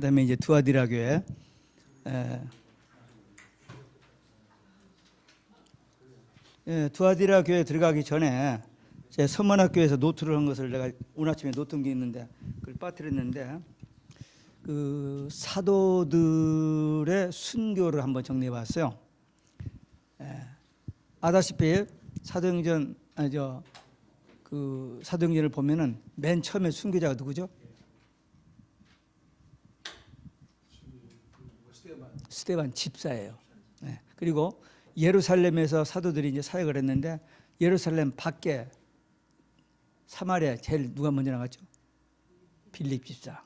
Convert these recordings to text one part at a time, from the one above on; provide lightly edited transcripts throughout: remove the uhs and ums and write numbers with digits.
그다음에 이제 두아디라 교회. 두아디라 교회 들어가기 전에 제 서문학교에서 노트를 한 것을 내가 오늘 아침에 노트 한 게 있는데 그걸 빠뜨렸는데 그 사도들의 순교를 한번 정리해 봤어요. 아다시피 사도행전 그 사도행전을 보면은 맨 처음에 순교자가 누구죠? 스데반 집사예요. 그리고 예루살렘에서 사도들이 이제 사역을 했는데 예루살렘 밖에 사마리아 제일 누가 먼저 나갔죠? 빌립 집사.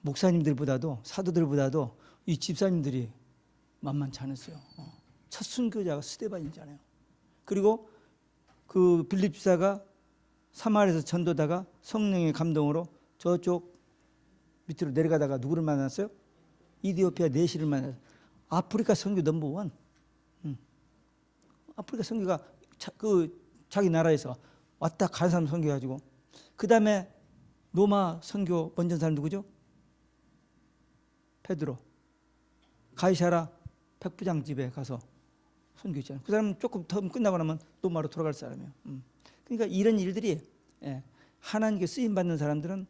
목사님들보다도 사도들보다도 이 집사님들이 만만치 않았어요. 첫 순교자가 스데반이잖아요. 그리고 그 빌립 집사가 사마리아에서 전도다가 성령의 감동으로 저쪽 밑으로 내려가다가 누구를 만났어요? 이디오피아 내시를 만났어요. 아프리카 선교 넘버원. 아프리카 선교가 자기 나라에서 왔다 간 사람 선교해가지고 그 다음에 로마 선교 먼저 사람 누구죠? 베드로. 가이사라 백부장 집에 가서 선교했잖아요. 그 사람은 조금 더 끝나고 나면 로마로 돌아갈 사람이에요. 그러니까 이런 일들이 하나님께 쓰임받는 사람들은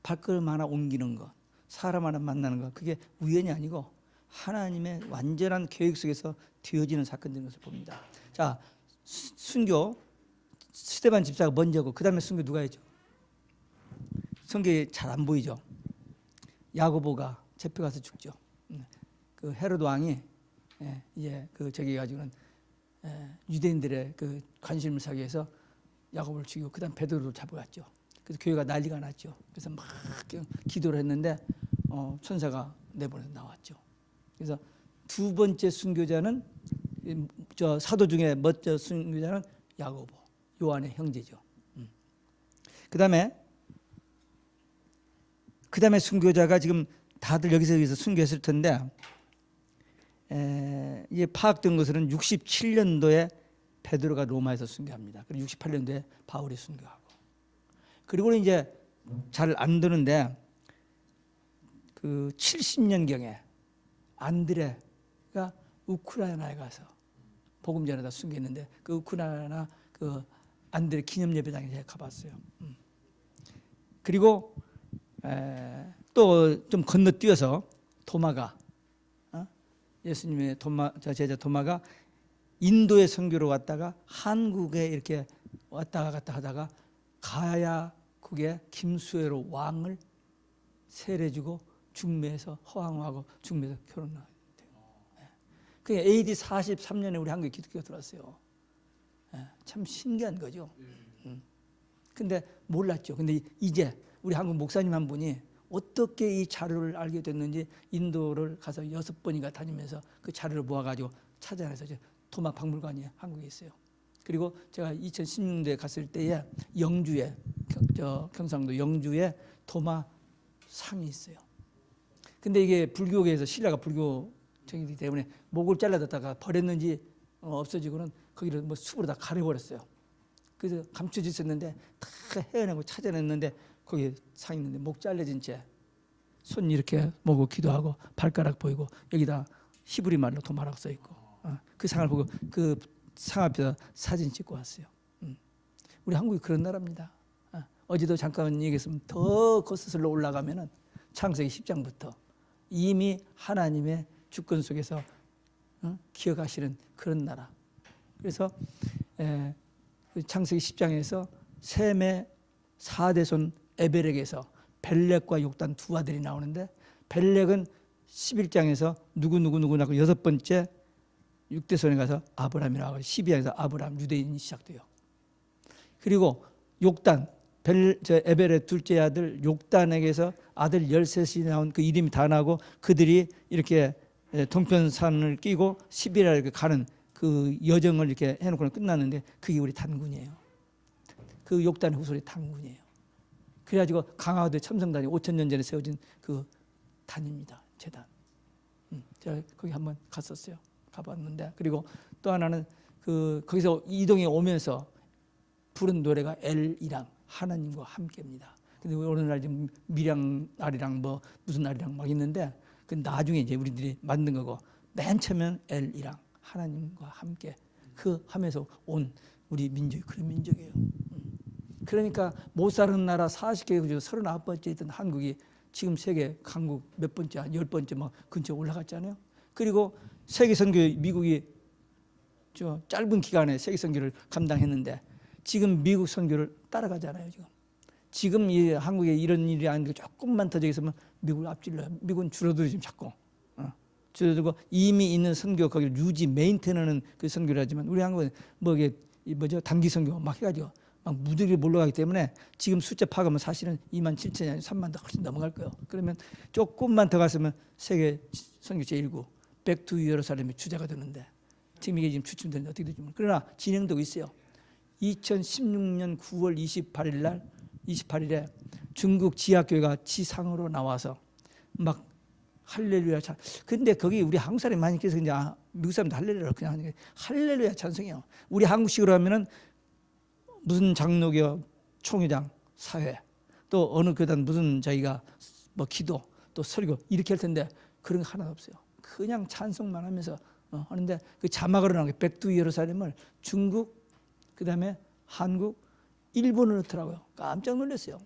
발걸음 하나 옮기는 것, 사람 하나 만나는 것, 그게 우연이 아니고 하나님의 완전한 계획 속에서 되어지는 사건들인 것을 봅니다. 자, 순교 스데반 집사가 먼저고 그 다음에 순교 누가 했죠? 성경에 잘 안 보이죠? 야고보가 잡혀가서 죽죠. 그 헤로드 왕이 이제 그 저기 가지고는 유대인들의 그 관심을 사기 위해서 야고보를 죽이고 그다음 베드로를 잡아갔죠. 그래서 교회가 난리가 났죠. 그래서 막 기도를 했는데 천사가 내보내서 나왔죠. 그래서 두 번째 순교자는 저 사도 중에 먼저 순교자는 야고보, 요한의 형제죠. 그다음에 순교자가 지금 다들 여기서 순교했을 텐데 이제 파악된 것은 67년도에 베드로가 로마에서 순교합니다. 그리고 68년도에 바울이 순교하고 그리고 이제 잘 안 되는데 그 70년경에 안드레가 우크라이나에 가서 복음 전하다 순교했는데 그 우크라이나 그 안드레 기념 예배당에 제가 가봤어요. 그리고 또 좀 건너뛰어서 도마가 예수님의 제자 도마가 인도의 선교로 왔다가 한국에 이렇게 왔다 갔다 하다가 가야국의 김수혜로 왕을 세례주고 중매해서 허황하고 중매해서 결혼하게 돼요. 그게 AD 43년에 우리 한국에 기독교가 들어왔어요. 참 신기한 거죠. 근데 몰랐죠. 근데 이제 우리 한국 목사님 한 분이 어떻게 이 자료를 알게 됐는지 인도를 가서 6번이나 다니면서 그 자료를 모아가지고 찾아내서 도마 박물관이 한국에 있어요. 그리고 제가 2016년도에 갔을 때에 영주에 경상도 영주에 도마 상이 있어요. 근데 이게 불교계에서 신라가 불교적이기 때문에 목을 잘라뒀다가 버렸는지 없어지고는 거기를 뭐 숲으로 다 가려버렸어요. 그래서 감춰져 있었는데 다 헤어내고 찾아냈는데 거기에 상 있는데 목 잘라진 채 손 이렇게 모고 기도하고 발가락 보이고 여기다 히브리 말로 도마라고 써 있고 그 상을 보고 그 상 앞에서 사진 찍고 왔어요. 우리 한국이 그런 나라입니다. 어제도 잠깐 얘기했으면 더 거슬러 올라가면은 창세기 10장부터 이미 하나님의 주권 속에서 기억하시는 그런 나라. 그래서 창세기 10장에서 셈의 4대손 에벨에게서 벨렉과 욕단 두 아들이 나오는데 벨렉은 11장에서 누구 낳고 6번째 6대손에 가서 아브라함이 나오고 12장에서 아브라함 유대인이 시작돼요. 그리고 욕단 에벨의 둘째 아들 욕단에게서 아들 13이 나온 그 이름이 다 나고 그들이 이렇게 동편산을 끼고 시비리아를 이렇게 가는 그 여정을 이렇게 해놓고 끝났는데 그게 우리 단군이에요. 그 욕단의 후손이 단군이에요. 그래가지고 강화도 첨성단이 5,000년 전에 세워진 그 단입니다. 재단. 제가 거기 한번 갔었어요. 가봤는데 그리고 또 하나는 거기서 이동해 오면서 부른 노래가 엘이랑 하나님과 함께입니다. 근데 어느 날 지금 밀양 날이랑 뭐 무슨 날이랑 막 있는데 그 나중에 이제 우리들이 만든 거고 맨 처음엔 엘이랑 하나님과 함께 그 하면서 온 우리 민족이 그런 민족이에요. 그러니까 못 사는 나라 40개 중 39번째 있던 한국이 지금 세계 강국 몇 번째, 한 10번째 막 근처에 올라갔잖아요. 그리고 세계 선교 미국이 저 짧은 기간에 세계 선교를 감당했는데 지금 미국 선교를 따라가잖아요. 지금 이 한국에 이런 일이 아닌데 조금만 더 저기 있으면 미국을 앞질러요. 미국은 줄어들어 지금 자꾸 줄어들고 이미 있는 선교 거기를 유지 메인테너는 그 선교를 하지만 우리 한국은 뭐 이게 뭐죠 단기 선교 막 해가지고 막 무더기를 몰러가기 때문에 지금 숫자 파악하면 사실은 27,000이 아니라 3만 더 훨씬 넘어갈 거예요. 그러면 조금만 더 갔으면 세계 선교 제1구 백투 예루살렘이 주자가 되는데 지금 이게 지금 추침되는데 어떻게 되지 모르겠어요. 그러나 진행되고 있어요. 2016년 9월 28일에 중국 지하교회가 지상으로 나와서 막 할렐루야 찬. 근데 거기 우리 한국 사람이 많이 계서 이제 미국 사람도 할렐루야 그냥 하는 게 할렐루야 찬송이요. 우리 한국식으로 하면은 무슨 장로교 총회장 사회 또 어느 교단 무슨 저희가 뭐 기도 또 설교 이렇게 할 텐데 그런 거 하나도 없어요. 그냥 찬송만 하면서 하는데 그 자막으로 나온 게 백두 예루살렘을 중국 그다음에 한국 일본을 넣더라고요. 깜짝 놀랐어요.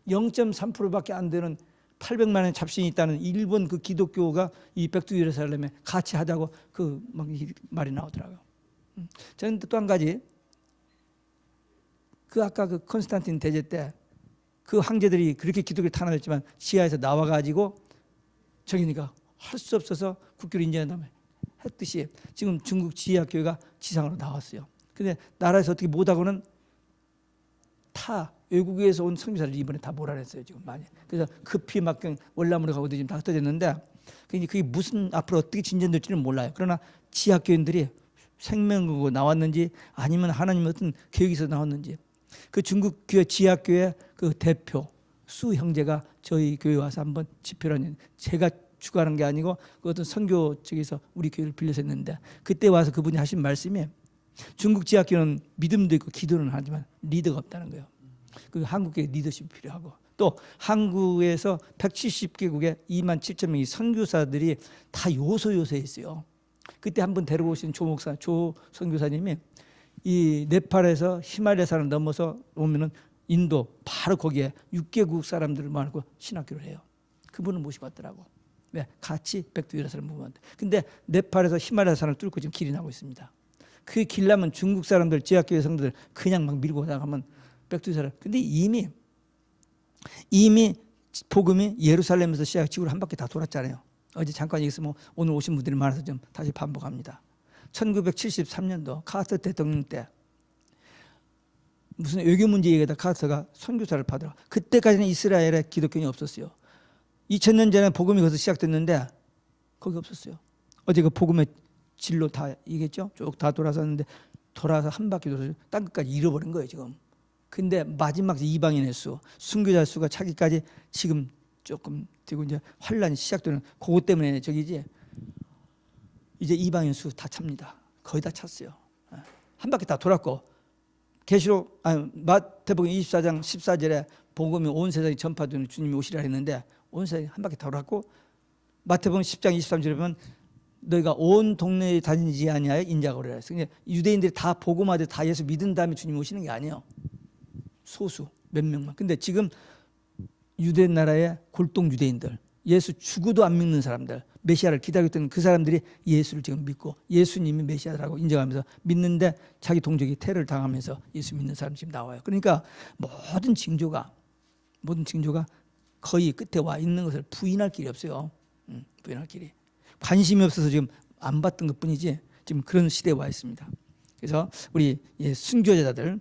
0.3%밖에 안 되는 800만의 잡신이 있다는 일본 그 기독교가 이 백두 예루살렘에 같이 하자고 그 막 말이 나오더라고요. 저는 또 한 가지 그 아까 그 콘스탄틴 대제 때 그 황제들이 그렇게 기독교를 탄압했지만 지하에서 나와가지고 저기니까 할 수 없어서 국교를 인정한 다음에 했듯이 지금 중국 지하교회가 지상으로 나왔어요. 근데 나라에서 어떻게 못하고는 타 외국에서 온 선교사를 이번에 다 몰아냈어요. 지금 많이. 그래서 급히 막 월남으로 가고도 지금 다 흩어졌는데 그게 무슨 앞으로 어떻게 진전될지는 몰라요. 그러나 지하교인들이 생명으로 나왔는지 아니면 하나님 어떤 계획에서 나왔는지 그 중국 교회 지하교회 그 대표 수 형제가 저희 교회 와서 한번 집회를 했는데 제가 주관한 게 아니고 그 어떤 선교 측에서 우리 교회를 빌려서 했는데 그때 와서 그분이 하신 말씀이 중국 지하교회는 믿음도 있고 기도는 하지만 리더가 없다는 거예요. 그 한국의 리더십이 필요하고 또 한국에서 170개국에 27,000명의 선교사들이 다 요소에 있어요. 그때 한번 데려오신 조 선교사님이 이 네팔에서 히말라야산을 넘어서 오면은 인도 바로 거기에 6개국 사람들을 모아놓고 신학교를 해요. 그분을 모시고 왔더라고. 왜? 같이 백두 예루살렘 모으는데. 근데 네팔에서 히말라야산을 뚫고 지금 길이 나고 있습니다. 그 길 나면 중국 사람들, 지하교회 성도들 그냥 막 밀고 나가면 백두 예루살렘. 근데 이미 복음이 예루살렘에서 시작 지구를 한 바퀴 다 돌았잖아요. 어제 잠깐 얘기했으면 오늘 오신 분들이 많아서 좀 다시 반복합니다. 1973년도 카터 대통령 때 무슨 외교 문제 얘기하다 카터가 선교사를 받으러 그때까지는 이스라엘에 기독교인이 없었어요. 2000년 전에 복음이 거기서 시작됐는데 거기 없었어요. 어제 그 복음의 진로 다 얘기했죠. 쭉 다 돌아섰는데 돌아서 한 바퀴 돌아서 땅 끝까지 잃어버린 거예요 지금. 근데 마지막 이방인의 수, 순교자 수가 차기까지 지금 조금 되고 이제 환란이 시작되는 그것 때문에 저기지. 이제 이방인 수 다 찹니다. 거의 다 찼어요. 한 바퀴 다 돌았고 계시록 마태복음 24장 14절에 복음이 온 세상에 전파되는 주님이 오시라 했는데 온 세상에 한 바퀴 다 돌았고 마태복음 10장 23절에 보면 너희가 온 동네에 다니지 아니하여 인자가 오리라 했어요. 유대인들이 다 복음화돼 다 예수 믿은 다음에 주님이 오시는 게 아니에요. 소수 몇 명만. 근데 지금 유대 나라의 골동 유대인들 예수 죽어도 안 믿는 사람들 메시아를 기다렸던 그 사람들이 예수를 지금 믿고 예수님이 메시아라고 인정하면서 믿는데 자기 동족이 테러를 당하면서 예수 믿는 사람이 지금 나와요. 그러니까 모든 징조가 거의 끝에 와 있는 것을 부인할 길이 없어요. 부인할 길이. 관심이 없어서 지금 안 봤던 것뿐이지 지금 그런 시대에 와 있습니다. 그래서 우리 순교자들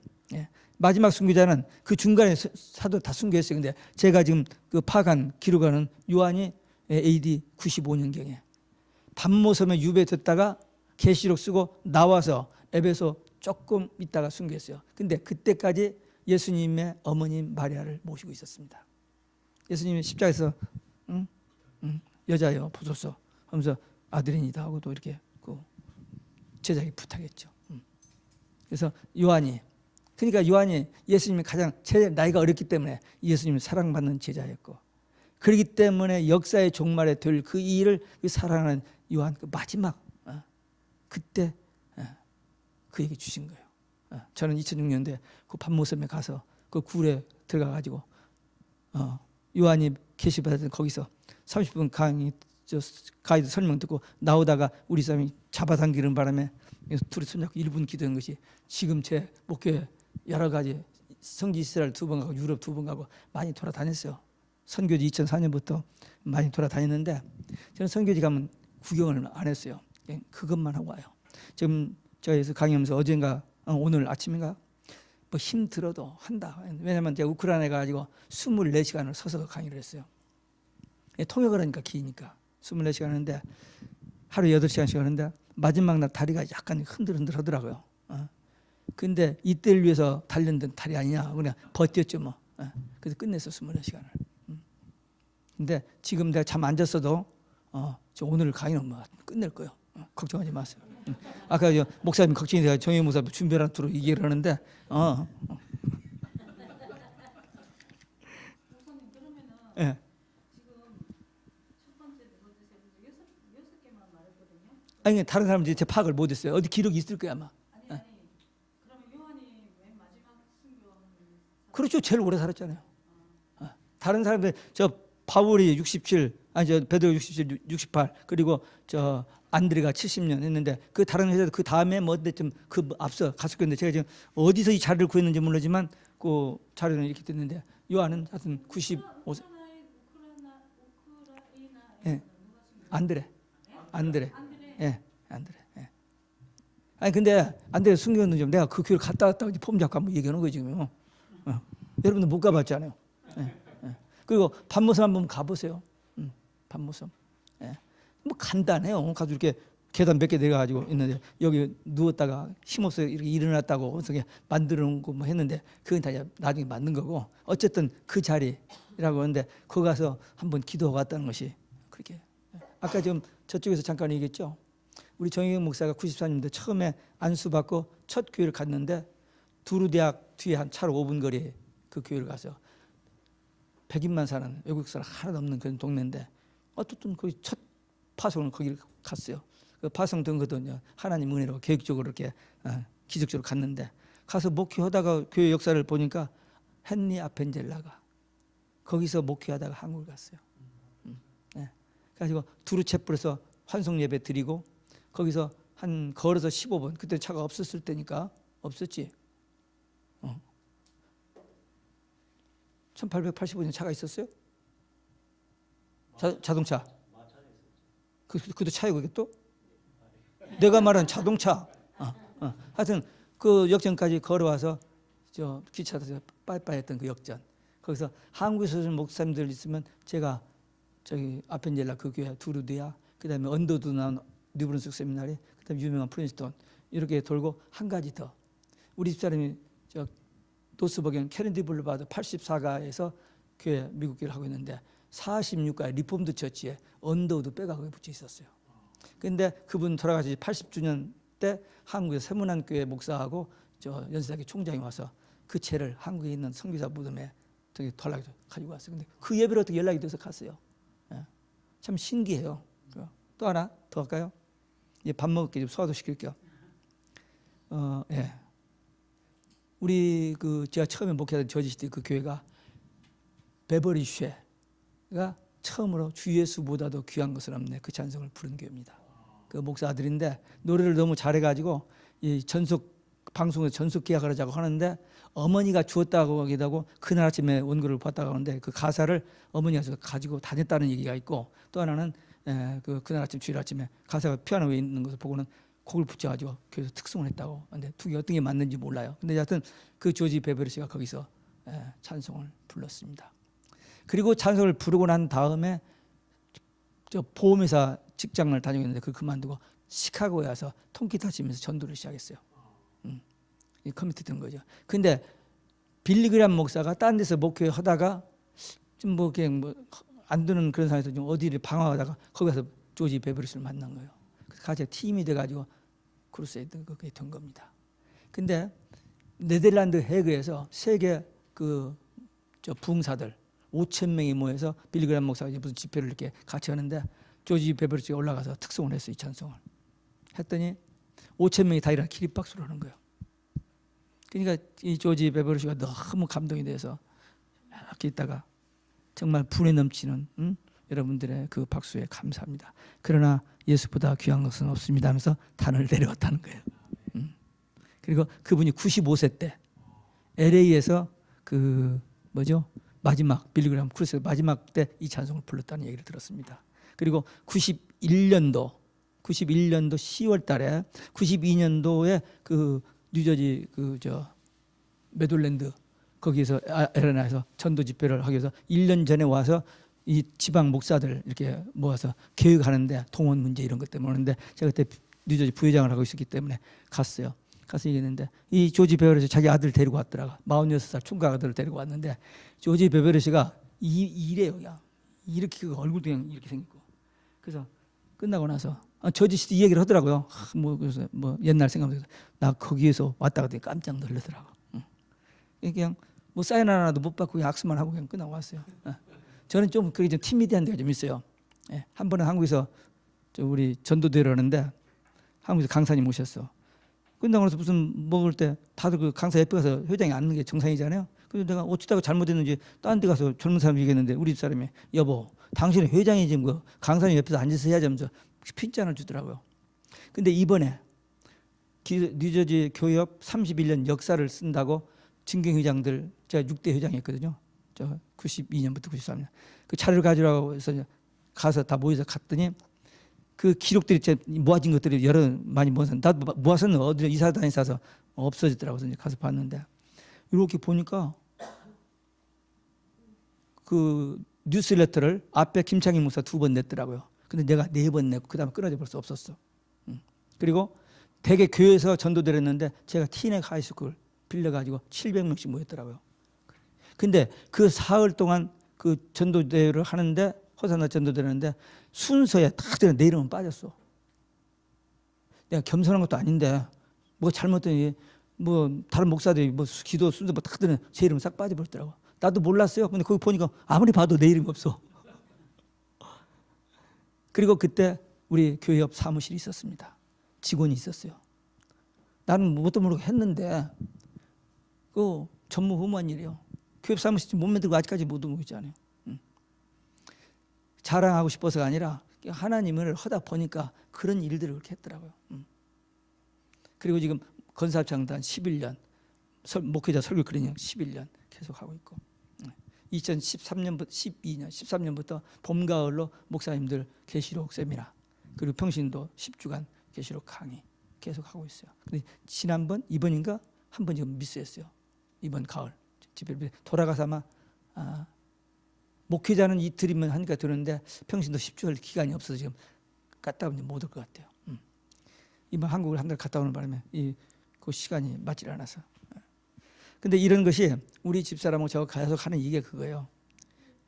마지막 순교자는 그 중간에 사도 다 순교했어요. 근데 제가 지금 그 파악한 기록하는 요한이 AD 95년경에 밤모섬에 유배됐다가 계시록 쓰고 나와서 에베소 조금 있다가 순교했어요. 근데 그때까지 예수님의 어머님 마리아를 모시고 있었습니다. 예수님이 십자가에서 여자여 보소서 하면서 아들이니다 하고 또 이렇게 그 제자에게 부탁했죠. 그래서 요한이 그러니까 요한이 예수님이 가장 제일 나이가 어렸기 때문에 예수님이 사랑받는 제자였고, 그렇기 때문에 역사의 종말에 될 그 일을 사랑하는 요한 그 마지막 그때 그에게 주신 거예요. 저는 2006년도에 그 밤모섬에 가서 그 굴에 들어가 가지고 요한이 계시받았던 거기서 30분 가이드 설명 듣고 나오다가 우리 사람이 잡아당기는 바람에 둘이 손잡고 1분 기도한 것이 지금 제 목회 여러 가지 성지 이스라엘 2번 가고 유럽 2번 가고 많이 돌아다녔어요. 선교지 2004년부터 많이 돌아다녔는데 저는 선교지 가면 구경을 안 했어요. 그냥 그것만 하고 와요. 지금 저에서 강의하면서 어젠가 오늘 아침인가 뭐 힘들어도 한다. 왜냐면 제가 우크라이나에 가가지고 24시간을 서서 강의를 했어요. 통역을 하니까 기니까 24시간 하는데 하루 8시간씩 하는데 마지막 날 다리가 약간 흔들흔들 하더라고요. 근데 이때를 위해서 단련된 다리 아니냐. 그냥 버텼죠 뭐. 그래서 끝냈어 24시간을. 근데 지금 내가 잠 안 잤어도 저 오늘 강의는 뭐 끝낼 거예요. 걱정하지 마세요. 아까 목사님 걱정이 돼서 정혜 목사님 준비하는 투로 얘기를 하는데 목사님 그러면은 예. 지금 첫 번째 두 번째 세 번째 여섯 개만 말했거든요. 아니 다른 사람들이 제 파악을 못했어요. 어디 기록이 있을 거야 아마. 아니 그러면 요한이 맨 마지막 순교한 그렇죠. 제일 오래 살았잖아요. 다른 사람들 저 바울이 67, 아니 저 베드로 67, 68 그리고 저 안드레가 70년 했는데 그 다른 회사도 그 다음에 뭐 좀 그 앞서 갔을 건데 제가 지금 어디서 이 자료를 구했는지 모르지만 그 자료는 이렇게 됐는데 요한은 하여튼 95세. 우크라이나 예. 안드레. 예. 안드레. 예. 아니 근데 안드레 순교는 좀 내가 그 교회를 갔다 왔다고 폼 잡고 한번 얘기하는 거지 지금. 여러분들 못 가봤잖아요. 예. 그리고 밤모섬 한번 가보세요. 밤모섬. 예. 뭐 간단해요. 가서 이렇게 계단 몇 개 내려가지고 있는데 여기 누웠다가 힘없어 이렇게 일어났다고 그래서 만들어 놓은 거 뭐 했는데 그건 다 나중에 만든 거고 어쨌든 그 자리라고 하는데 거기 가서 한번 기도하고 왔다는 것이 그렇게. 아까 지금 저쪽에서 잠깐 얘기했죠. 우리 정혜경 목사가 94년도 처음에 안수받고 첫 교회를 갔는데 두루대학 뒤에 한 차로 5분 거리에 그 교회를 가서 100인만 사는 외국 사람 하나도 없는 그런 동네인데 어쨌든 거기 첫 파송을 거기를 갔어요. 그 파송된 것도 하나님 은혜로 계획적으로 이렇게 기적적으로 갔는데 가서 목회하다가 교회 역사를 보니까 헨리 아펜젤라가 거기서 목회하다가 한국을 갔어요. 네. 그래가지고 두루체플에서 환송 예배 드리고 거기서 한 걸어서 15분 그때 차가 없었을 때니까 없었지. 1885년 차가 있었어요? 자동차. 그것도 차이고 이게 또? 내가 말한 자동차. 하여튼 그 역전까지 걸어와서 저 기차 타서 빠이빠이했던 그 역전. 거기서 한국에서 오신 목사님들 있으면 제가 저기 아펜젤라 그 교회 두루드야, 그다음에 언더도 나온 뉴브런스크 세미나리, 그다음에 유명한 프린스턴 이렇게 돌고 한 가지 더. 우리 집사람이 저 노스버겐 케네디 블루바드 84가에서 교회 미국 교회를 하고 있는데 46가 리폼드 처치에 언더우드 빼가 거기 붙여 있었어요. 그런데 그분 돌아가시 80주년 때 한국의 세문안교회 목사하고 저 연세대학교 총장이 와서 그 채를 한국에 있는 선교사 무덤에 되게 덜라고 가지고 왔어요. 근데 그 예배로 어떻게 연락이 돼서 갔어요. 예. 참 신기해요. 또 하나 더 할까요? 이제 밥 먹을게 좀 소화도 시킬게요. 예. 우리 그 제가 처음에 목회하던 저지시대 그 교회가 베버리 쉐가 처음으로 주 예수보다도 귀한 것은 없네 그 찬송을 부른 교회입니다. 그 목사 아들인데 노래를 너무 잘해가지고 이 전속 방송에서 전속 계약을 하자고 하는데 어머니가 주었다고 하기도 하고 그날 아침에 원고를 봤다고 하는데 그 가사를 어머니가 가지고 다녔다는 얘기가 있고 또 하나는 그날 아침 주일 아침에 가사가 피아노 위에 있는 것을 보고는 곡을 붙여가지고 교회에서 특송을 했다고. 근데 두 개 어떤 게 맞는지 몰라요. 근데 하여튼 그 조지 베버리 씨가 거기서 찬송을 불렀습니다. 그리고 찬송을 부르고 난 다음에 저 보험회사 직장을 다니고 있는데 그걸 그만두고 시카고에 와서 통기타 치면서 전도를 시작했어요. 커미트된 거죠. 근데 빌리 그레이엄 목사가 딴 데서 목회하다가 좀 뭐 그냥 뭐 안 되는 그런 상황에서 좀 어디를 방황하다가 거기 가서 조지 베버리 씨를 만난 거예요. 그래서 같이 팀이 돼가지고 크루세이드 그게 된 겁니다. 근데 네덜란드 해그에서 세계 저 부흥사들 5,000명이 모여서 빌리그람 목사가 이제 무슨 집회를 이렇게 같이 하는데 조지 베버리지가 올라가서 특송을 했어요. 이 찬송을 했더니 5,000명이 다 일어나 기립박수를 하는 거예요. 그러니까 이 조지 베버리지가 너무 감동이 돼서 이렇게 있다가 정말 분에 넘치는 여러분들의 그 박수에 감사합니다. 그러나 예수보다 귀한 것은 없습니다 하면서 단을 내려왔다는 거예요. 그리고 그분이 95세 때 LA에서 마지막 빌리그람 크루스 마지막 때 이 찬송을 불렀다는 얘기를 들었습니다. 그리고 91년도 10월 달에 92년도에 그 뉴저지 메돌랜드 거기에서 애레나에서 전도 집회를 하기 위해서 1년 전에 와서 이 지방 목사들 이렇게 모아서 교육하는데 동원 문제 이런 것 때문에 오는데 제가 그때 뉴저지 부회장을 하고 있었기 때문에 갔어요. 가서 얘기했는데 이 조지 베버리시 자기 아들 데리고 왔더라고. 46살 총각 아들을 데리고 왔는데 조지 베버리시가 이래요. 그냥 이렇게 얼굴도 그냥 이렇게 생겼고. 그래서 끝나고 나서 조지 씨도 이 얘기를 하더라고요. 그래서 옛날 생각하면서 나 거기에서 왔다 갔더니 깜짝 놀라더라고. 그냥 사인 하나도 못 받고 그냥 악수만 하고 그냥 끝나고 왔어요. 저는 좀 그게 좀 티미디한 데가 좀 있어요. 한 번은 한국에서 우리 전도대회를 하는데 한국에서 강사님 오셨어. 끝나고 나서 무슨 먹을 때 다들 그 강사 옆에 가서 회장이 앉는 게 정상이잖아요. 그래서 내가 어쩌다가 잘못했는지 다른 데 가서 젊은 사람이 얘기했는데 우리 집 사람이 여보 당신은 회장이 지금 그 강사님 옆에서 앉아서 해야지 하면서 핀잔을 주더라고요. 근데 이번에 뉴저지 교회협 31년 역사를 쓴다고 증경회장들 제가 6대 회장이었거든요. 저 92년부터 93년 그 차를 가지라고 해서 가서 다 모여서 갔더니 그 기록들이 제 모아진 것들이 많이 모아서 다 모아서는 어디 이사 다니서 없어졌더라고요. 그래서 가서 봤는데 이렇게 보니까 그 뉴스레터를 앞에 김창희 목사 2번 냈더라고요. 근데 내가 4번 냈고 그다음에 끊어져 벌써 없었어. 그리고 대개 교회에서 전도대를 했는데 제가 티넥 하이스쿨 빌려가지고 700명씩 모였더라고요. 근데 그 사흘 동안 그 전도대회를 하는데 호산나 전도대를 하는데 순서에 딱 내 이름은 빠졌어. 내가 겸손한 것도 아닌데 뭐 잘못했더니 다른 목사들이 기도 순서 딱 들으면 제 이름 싹 빠져버렸더라고. 나도 몰랐어요. 근데 거기 보니까 아무리 봐도 내 이름이 없어. 그리고 그때 우리 교회 옆 사무실이 있었습니다. 직원이 있었어요. 나는 뭣도 모르고 했는데 그 전무후무한 일이에요. 교회 사무실 몸에 들고 아직까지 못 오고 있잖아요. 자랑하고 싶어서가 아니라 하나님을 하다 보니까 그런 일들을 그렇게 했더라고요. 그리고 지금 건사장단 11년, 목회자 설교 클리닝 11년 계속 하고 있고 2013년부터 12년, 13년부터 봄, 가을로 목사님들 계시록 세미나 그리고 평신도 10주간 계시록 강의 계속 하고 있어요. 근데 지난번 이번인가 한 번 지금 미스했어요. 이번 가을 집회를 돌아가서 아마 목회자는 이틀이면 하니까 들었는데 평신도 10주 할 기간이 없어서 지금 갔다 오면 못 올 것 같아요. 이번 한국을 한 달 갔다 오는 바람에 그 시간이 맞질 않아서. 근데 이런 것이 우리 집사람하고 저 계속 하는 이게 그거예요.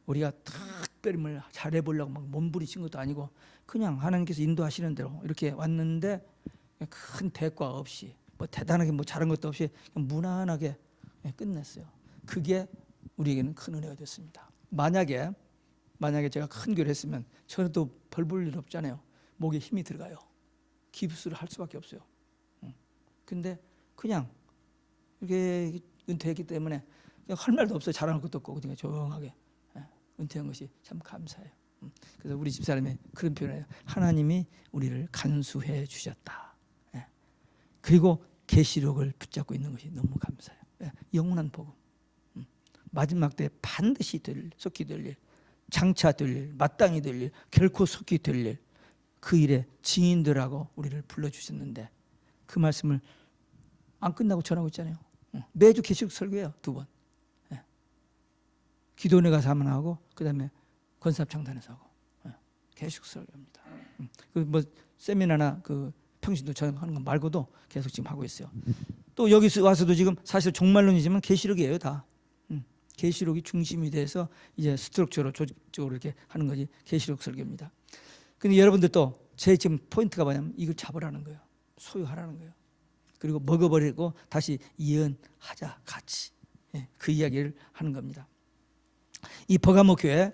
우리가 특별히 뭘 잘해보려고 막 몸부리친 것도 아니고 그냥 하나님께서 인도하시는 대로 이렇게 왔는데 큰 대가 없이 대단하게 잘한 것도 없이 그냥 무난하게 끝냈어요. 그게 우리에게는 큰 은혜가 됐습니다. 만약에 제가 큰 교회를 했으면 저도 별 볼 일 없잖아요. 목에 힘이 들어가요. 기부스를 할 수밖에 없어요. 근데 그냥 이렇게 은퇴했기 때문에 할 말도 없어요. 자랑할 것도 없고 그냥 조용하게 은퇴한 것이 참 감사해요. 그래서 우리 집사람이 그런 표현을 해요. 하나님이 우리를 간수해 주셨다. 그리고 계시록을 붙잡고 있는 것이 너무 감사해요. 영원한 복음. 마지막 때 반드시 속히 될 일, 장차 될 일, 마땅히 될 일, 결코 속히 될 일, 그 일에 증인들하고 우리를 불러주셨는데 그 말씀을 안 끝나고 전하고 있잖아요. 매주 계시록 설교해요. 2번. 기도원에 가서 한번 하고 그 다음에 건사합창단에서 하고 계속 설교합니다. 그 세미나나 그 평신도 전하는 거 말고도 계속 지금 하고 있어요. 또 여기 와서도 지금 사실 종말론이지만 계시록이에요 다. 계시록이 중심이 돼서 이제 스트럭처로 조직적으로 이렇게 하는 것이 계시록 설교입니다. 근데 여러분들 또 제 지금 포인트가 뭐냐면 이걸 잡으라는 거예요. 소유하라는 거예요. 그리고 먹어버리고 다시 예언하자 같이. 예, 그 이야기를 하는 겁니다. 이 버가모 교회,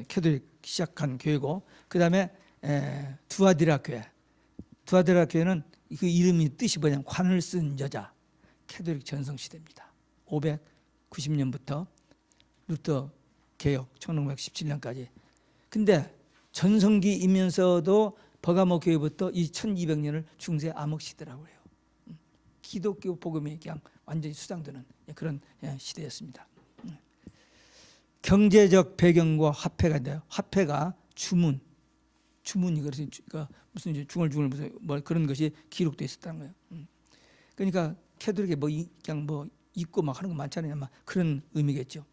캐톨릭 시작한 교회고, 그 다음에 두아디라 교회. 두아디라 교회는 그 이름이 뜻이 뭐냐면 관을 쓴 여자, 캐톨릭 전성 시대입니다. 590년부터 루터 개혁 1617년까지. 근데 전성기이면서도 버가모 교회부터 이 1200년을 중세 암흑 시대라고 해요. 기독교 복음이 그냥 완전히 수장되는 그런 시대였습니다. 경제적 배경과 화폐가 있는데요. 화폐가 주문이 그러니까 무슨 중얼중얼 무슨 뭐 그런 것이 기록되어 있었다는 거예요. 그러니까 캐톨릭에 뭐 그냥 뭐 있고 막 하는 거 많잖아요. 막 그런 의미겠죠.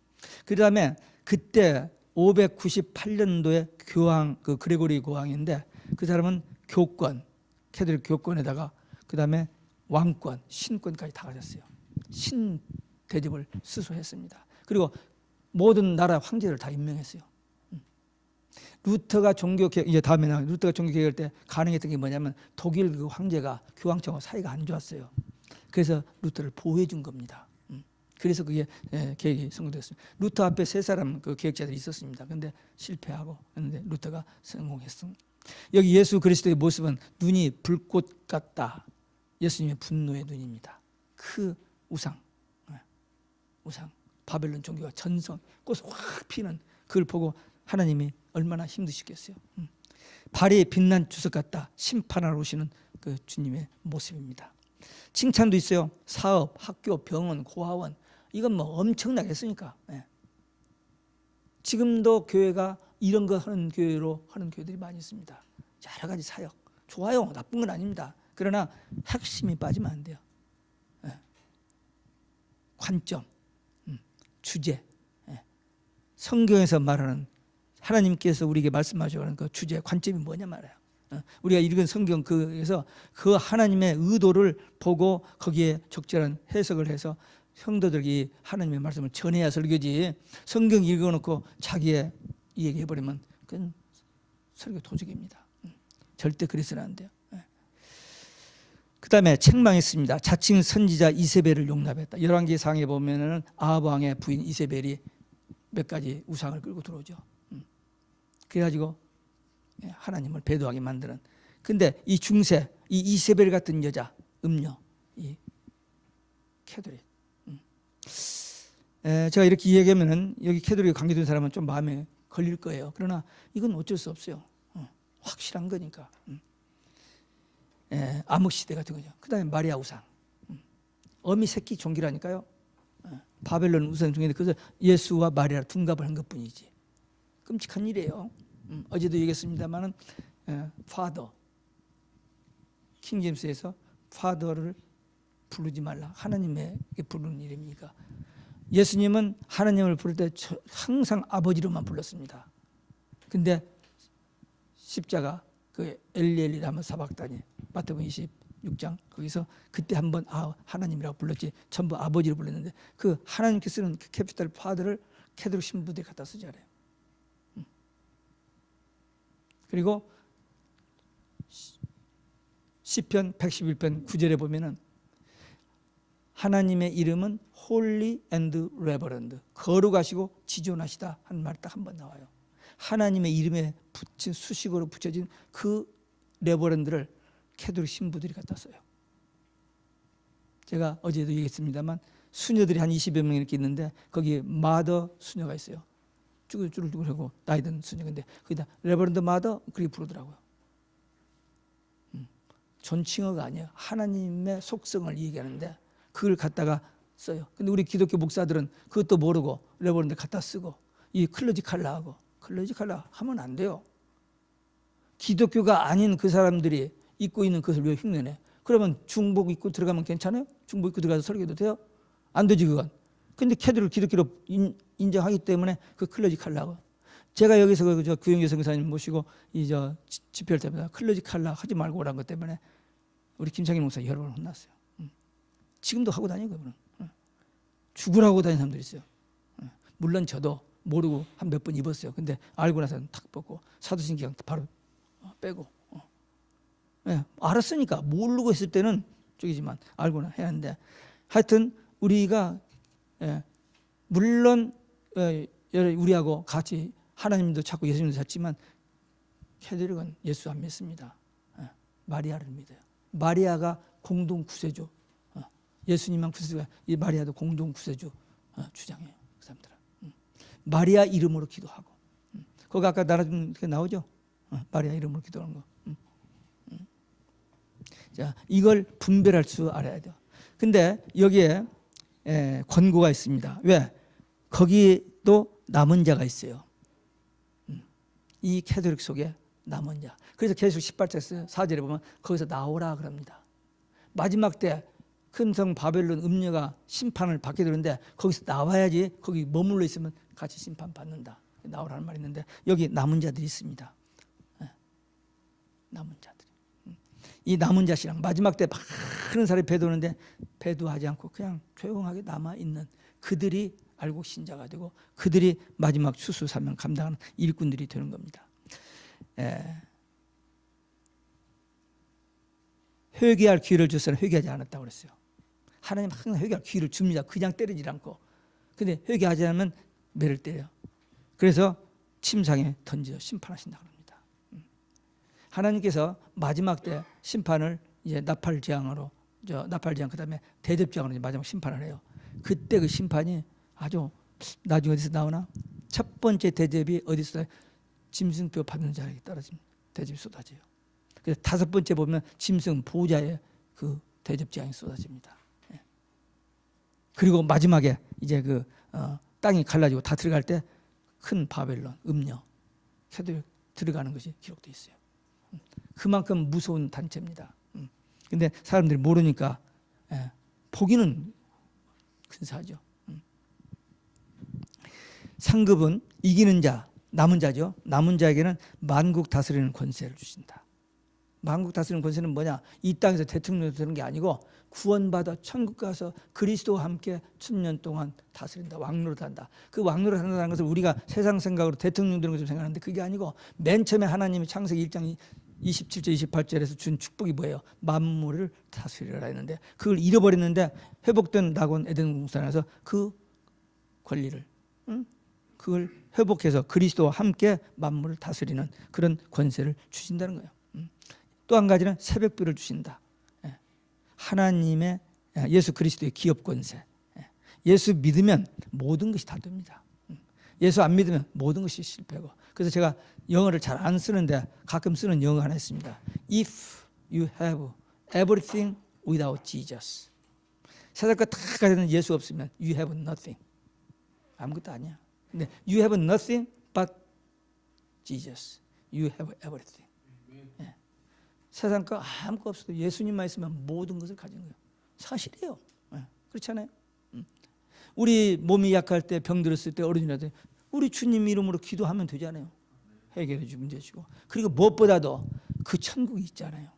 그다음에 그때 598년도에 교황 그 그레고리 교황인데 그 사람은 교권, 캐톨릭 교권에다가 그다음에 왕권, 신권까지 다 가졌어요. 신 대접을 스스로 그리고 모든 나라 황제를 다 임명했어요. 루터가 종교 개혁, 이제 다음에 나와요. 루터가 종교 개혁할 때 가능했던 게 뭐냐면 독일 그 황제가 교황청하고 사이가 안 좋았어요. 그래서 루터를 보호해 준 겁니다. 그래서 그게 계획이 성공됐습니다. 루터 앞에 세 사람 그 계획자들이 있었습니다. 그런데 실패하고 했는데 루터가 성공했습니다. 여기 예수 그리스도의 모습은 눈이 불꽃 같다. 예수님의 분노의 눈입니다. 그 우상 바벨론 종교가 전성 꽃을 확 피는 그걸 보고 하나님이 얼마나 힘드시겠어요. 발이 빛난 주석 같다. 심판하러 오시는 그 주님의 모습입니다. 칭찬도 있어요. 사업, 학교, 병원, 고아원 이건 뭐 엄청나게 했으니까. 지금도 교회가 이런 거 하는 교회로 하는 교회들이 많이 있습니다. 여러 가지 사역 좋아요. 나쁜 건 아닙니다. 그러나 핵심이 빠지면 안 돼요. 관점, 주제, 성경에서 말하는 하나님께서 우리에게 말씀하시는 그 주제, 관점이 뭐냐 말이에요. 우리가 읽은 성경 그에서 그 하나님의 의도를 보고 거기에 적절한 해석을 해서 성도들이 하나님의 말씀을 전해야 설교지. 성경 읽어놓고 자기의 얘기해버리면 그건 설교 도적입니다. 절대 그래서는 안 돼요. 그 다음에 책망했습니다. 자칭 선지자 이세벨을 용납했다. 열왕기상에 보면은 아합 왕의 부인 이세벨이 몇 가지 우상을 끌고 들어오죠. 그래가지고 하나님을 배도하게 만드는. 근데 이 중세, 이 이세벨 같은 여자, 음녀, 이 캐톨릭. 제가 이렇게 이야기하면은 여기 캐톨릭에 관계된 사람은 좀 마음에 걸릴 거예요. 그러나 이건 어쩔 수 없어요. 확실한 거니까. 암흑 시대 같은 거죠. 그 다음에 마리아 우상. 어미 새끼 종기라니까요. 바벨론 우상 종기인데 그래서 예수와 마리아를 둔갑을 한 것뿐이지. 끔찍한 일이에요. 어제도 얘기했습니다만은 파더 킹제임스에서 파더를 부르지 말라. 하나님에게 부르는 이름이니까. 예수님은 하나님을 부를 때 항상 아버지로만 불렀습니다. 근데 십자가 그 엘리엘리 라마 사박다니 마태복음 26장 거기서 그때 한번 하나님이라고 불렀지 전부 아버지로 불렀는데 그 하나님께 쓰는 그 캐피탈 파더를 캐톨릭 신부들이 갖다 쓰지 않아요. 그리고 시편 111편 9절에 보면은 하나님의 이름은 홀리 앤드 레버런드 거룩하시고 지존하시다 하는 말이 딱 한 번 나와요. 하나님의 이름에 붙인 수식어로 붙여진 그 레버런드를 캐톨릭 신부들이 갖다 써요. 제가 어제도 얘기했습니다만 수녀들이 한 20여 명 이렇게 있는데 거기에 마더 수녀가 있어요. 쭈글쭈글 하고 나이 든 수녀. 근데 거기다 레버런드 마더 그렇게 부르더라고요. 존칭어가 아니에요. 하나님의 속성을 얘기하는데 그걸 갖다가 써요. 근데 우리 기독교 목사들은 그것도 모르고 레버런드 갖다 쓰고 이 클러지칼라하고 클러지칼라 하면 안 돼요. 기독교가 아닌 그 사람들이 입고 있는 것을 왜 흉내내? 그러면 중복 입고 들어가면 괜찮아요? 중복 입고 들어가서 설교도 돼요? 안 되지 그건. 근데 캐톨릭 기독교로 인정하기 때문에 그 클러지칼라고. 제가 여기서 그 구영재 선교사님 모시고 이 집회할 때마다 클러지칼라 하지 말고 오란 것 때문에 우리 김창일 목사 여러 번 혼났어요. 지금도 하고 다니고 그러면 죽으라고 다니는 사람들이 있어요. 물론 저도 모르고 한 몇 번 입었어요. 근데 알고 나서는 탁 벗고 사도신경 바로 빼고. 알았으니까 모르고 했을 때는 쪽이지만 알고는 해야 하는데, 하여튼 우리가 물론 우리하고 같이 하나님도 찾고 예수님도 찾지만 캐톨릭은 예수 안 믿습니다. 마리아를 믿어요. 마리아가 공동 구세주, 예수님만 구세주가 이 마리아도 공동 구세주 주장해요. 그 사람들은 마리아 이름으로 기도하고, 거기 아까 나라좀 나오죠. 마리아 이름으로 기도하는 거. 자, 이걸 분별할 줄 알아야 돼요. 근데 여기에 권고가 있습니다. 왜? 거기도 남은 자가 있어요. 이 캐톨릭 속에 남은 자. 그래서 계속 18절 4절에 보면 거기서 나오라 그럽니다. 마지막 때 큰 성 바벨론 음녀가 심판을 받게 되는데 거기서 나와야지, 거기 머물러 있으면 같이 심판받는다. 나오라는 말이 있는데 여기 남은 자들이 있습니다. 남은 자들. 이 남은 자씨랑 마지막 때 많은 사람이 배도하는데 배도하지 않고 그냥 조용하게 남아있는 그들이 알고 신자가 되고 그들이 마지막 추수사명 감당하는 일꾼들이 되는 겁니다. 회개할 기회를 줬으나 회개하지 않았다고 그랬어요. 하나님 항상 회개할 기회를 줍니다. 그냥 때리지 않고. 근데 회개하지 않으면 매를 때려요. 그래서 침상에 던져 심판하신다고 합니다. 하나님께서 마지막 때 심판을 이제 나팔재앙으로, 나팔재앙 그다음에 대접재앙으로 마지막 심판을 해요. 그때 그 심판이 아주 나중에 어디서 나오나? 첫 번째 대접이 어디서 짐승뼈 받는 자에게 떨어집니다. 대접이 쏟아져요. 그래서 다섯 번째 보면 짐승 보호자의 그 대접재앙이 쏟아집니다. 그리고 마지막에 이제 그 땅이 갈라지고 다 들어갈 때 큰 바벨론 음녀 캐톨릭 들어가는 것이 기록되어 있어요. 그만큼 무서운 단체입니다. 근데 사람들이 모르니까 포기는 근사하죠. 상급은 이기는 자, 남은 자죠. 남은 자에게는 만국 다스리는 권세를 주신다. 만국 다스리는 권세는 뭐냐? 이 땅에서 대통령이 되는 게 아니고 구원받아 천국 가서 그리스도와 함께 1000년 동안 다스린다. 왕노릇한다. 그 왕노릇한다는 것을 우리가 세상 생각으로 대통령 되는 것처럼 생각하는데 그게 아니고 맨 처음에 하나님이 창세기 1장 27절 28절에서 준 축복이 뭐예요? 만물을 다스리라 했는데 그걸 잃어버렸는데 회복된 낙원 에덴 동산에서 그 권리를 그걸 회복해서 그리스도와 함께 만물을 다스리는 그런 권세를 주신다는 거예요. 또 한 가지는 새벽별을 주신다. 하나님의 예수 그리스도의 기업 권세. 예수 믿으면 모든 것이 다 됩니다. 예수 안 믿으면 모든 것이 실패고. 그래서 제가 영어를 잘 안 쓰는데 가끔 쓰는 영어 하나 있습니다. If you have everything without Jesus. 세상 거 다 가지는 예수 없으면 you have nothing. 아무것도 아니야. 근데 you have nothing but Jesus. You have everything. 세상 거 아무것도 없어도 예수님만 있으면 모든 것을 가진 거예요. 사실이에요. 그렇지 않아요? 우리 몸이 약할 때, 병 들었을 때, 어른이라도 우리 주님 이름으로 기도하면 되잖아요. 해결해 주면 되시고. 그리고 무엇보다도 그 천국이 있잖아요.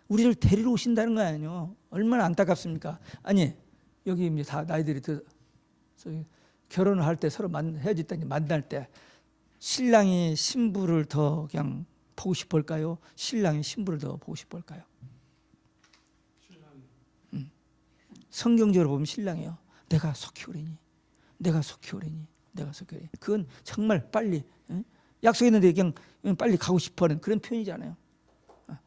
우리를 데리러 오신다는 거 아니에요. 얼마나 안타깝습니까? 아니 여기 이제 다 나이들이 결혼을 할 때 서로 헤어졌다니 만날 때 신랑이 신부를 더 그냥 보고 싶을까요? 신랑이 신부를 더 보고 싶을까요? 성경적으로 보면 신랑이요. 내가 속히 오리니, 내가 속히 오리니, 내가 속히 오리니. 그건 정말 빨리 약속했는데 그냥 빨리 가고 싶어하는 그런 표현이잖아요.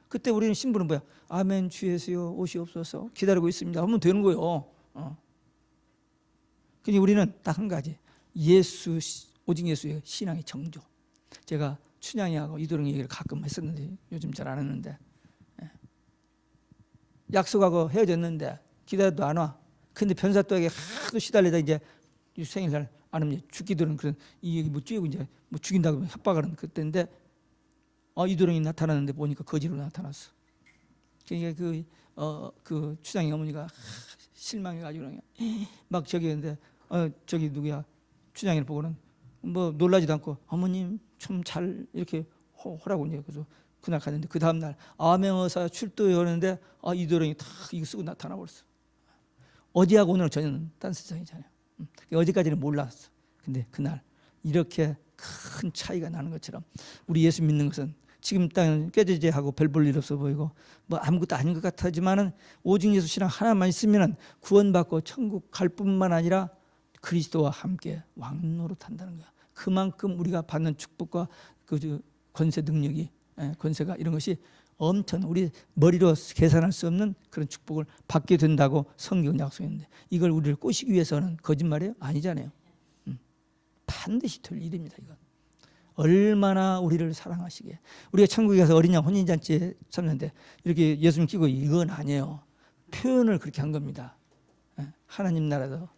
그때 우리는 신부는 뭐야? 아멘 주 예수여 오시옵소서 기다리고 있습니다 하면 되는 거예요. 그러니 우리는 딱 한 가지, 예수, 오직 예수의 신앙의 정조. 제가 춘향이하고 이도령 얘기를 가끔 했었는데 요즘 잘 안 했는데, 약속하고 헤어졌는데 기다려도 안 와. 근데 변사또에게 하도 시달리다 이제 생일날 안 오면 죽기도는 그런 이 얘기 뭐 쥐고 이제 뭐 죽인다고 협박하는 그때인데 이도령이 나타났는데 보니까 거지로 나타났어. 그러니까 그 춘향이 어머니가 실망해가지고 그냥 막 저기 했는데 저기 누구야 춘향이를 보고는 뭐 놀라지도 않고 어머님 좀 잘 이렇게 하라고 이제 그래서 그날 갔는데 그 다음 날 암행어사 출도에 오는데 이도령이 다 이거 쓰고 나타나 버렸어. 어제하고 오늘 전혀 딴 세상이잖아요. 어제까지는 몰랐어. 근데 그날 이렇게 큰 차이가 나는 것처럼 우리 예수 믿는 것은 지금 땅은 꾀죄죄하고 별 볼 일 없어 보이고 뭐 아무것도 아닌 것 같지만은 오직 예수 신앙 하나만 있으면은 구원받고 천국 갈 뿐만 아니라 그리스도와 함께 왕노릇한다는 거야. 그만큼 우리가 받는 축복과 그 권세 능력이 권세가 이런 것이 엄청 우리 머리로 계산할 수 없는 그런 축복을 받게 된다고 성경은 약속했는데 이걸 우리를 꼬시기 위해서는 거짓말이에요? 아니잖아요. 반드시 될 일입니다. 이건 얼마나 우리를 사랑하시게. 우리가 천국에 가서 어린 양 혼인잔치에 참는데 이렇게 예수님 끼고 이건 아니에요. 표현을 그렇게 한 겁니다. 하나님 나라도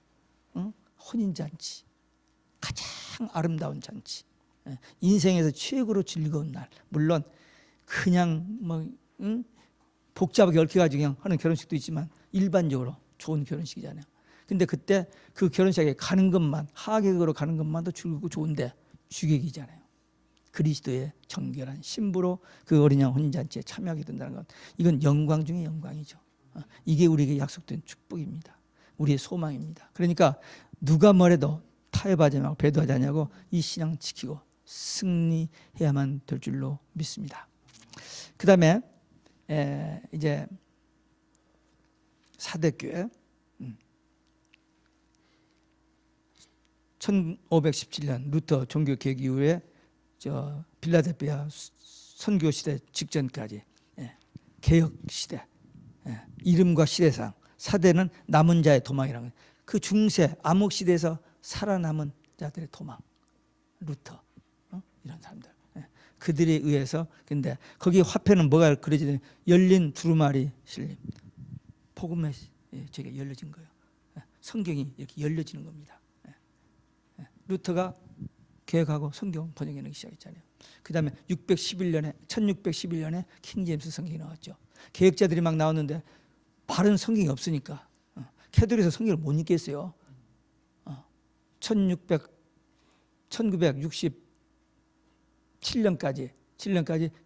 혼인잔치, 가장 아름다운 잔치, 인생에서 최고로 즐거운 날. 물론 그냥 뭐 복잡하게 얽혀가지고 그냥 하는 결혼식도 있지만 일반적으로 좋은 결혼식이잖아요. 근데 그때 그 결혼식에 가는 것만, 하객으로 가는 것만도 즐겁고 좋은데 주객이잖아요. 그리스도의 정결한 신부로 그 어린 양 혼인잔치에 참여하게 된다는 건 이건 영광 중에 영광이죠. 이게 우리에게 약속된 축복입니다. 우리의 소망입니다. 그러니까 누가 뭐래도 타협하지 말고 배도하지 않냐고 이 신앙 지키고 승리해야만 될 줄로 믿습니다. 그 다음에 이제 사대교회 1517년 루터 종교 개혁 이후에 빌라델피아 선교 시대 직전까지 개혁 시대, 이름과 시대상 사대는 남은 자의 도망이라는 거예요. 그 중세 암흑 시대에서 살아남은 자들의 도망, 루터 이런 사람들, 그들에 의해서. 근데 거기 화폐는 뭐가 그려지냐? 열린 두루마리 실림, 복음의 저게 열려진 거예요. 성경이 이렇게 열려지는 겁니다. 루터가 개혁하고 성경 번역하기 시작했잖아요. 그 다음에 1611년에 킹제임스 성경이 나왔죠. 개혁자들이 막 나왔는데 바른 성경이 없으니까 캐톨릭에서 성경을 못 읽겠어요. 1967년까지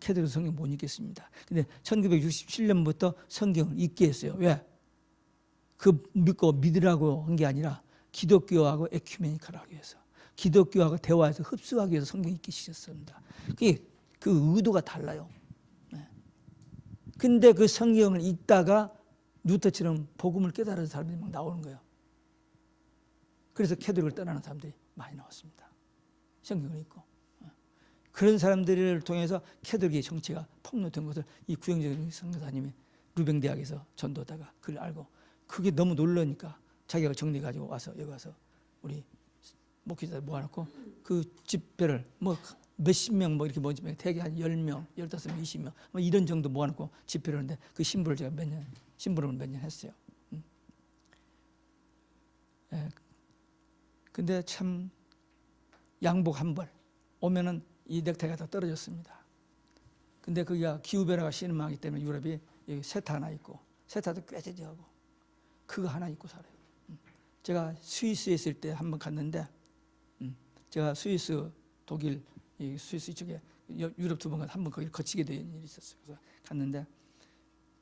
캐톨릭 성경 못 읽겠습니다. 근데 1967년부터 성경을 읽게 했어요. 왜? 그 믿고 믿으라고 한 게 아니라 기독교하고 에큐메니컬 하기 위해서, 기독교하고 대화해서 흡수하기 위해서 성경 읽기 시작했습니다. 그게 그 의도가 달라요. 근데 그 성경을 읽다가 루터처럼 복음을 깨달은 사람들이 막 나오는 거예요. 그래서 캐톨릭을 떠나는 사람들이 많이 나왔습니다. 성경을 읽고. 그런 사람들을 통해서 캐톨릭의 정체가 폭로된 것을 이 구형적인 선교사님이 루뱅 대학에서 전도하다가 그걸 알고 그게 너무 놀라니까 자기가 정리 가지고 와서 여기 와서 우리 목회자들 모아놓고 그 집회를 뭐 몇십 명 뭐 이렇게 모집해 대개 한 10명, 15명, 20명 뭐 이런 정도 모아놓고 집회를 하는데 그 신부를 제가 신부를 몇 년 했어요. 근데 참 양복 한 벌 오면은 이 넥타이가 다 떨어졌습니다. 근데 거기가 기후변화가 심하기 때문에 유럽이 여기 세타 하나 있고 세타도 꾀죄죄하고 그거 하나 입고 살아요. 제가 스위스에 있을 때 한번 갔는데 제가 스위스, 독일, 스위스 이쪽에 유럽 두 번 가서 한번 거기를 거치게 된 일이 있었어요. 그래서 갔는데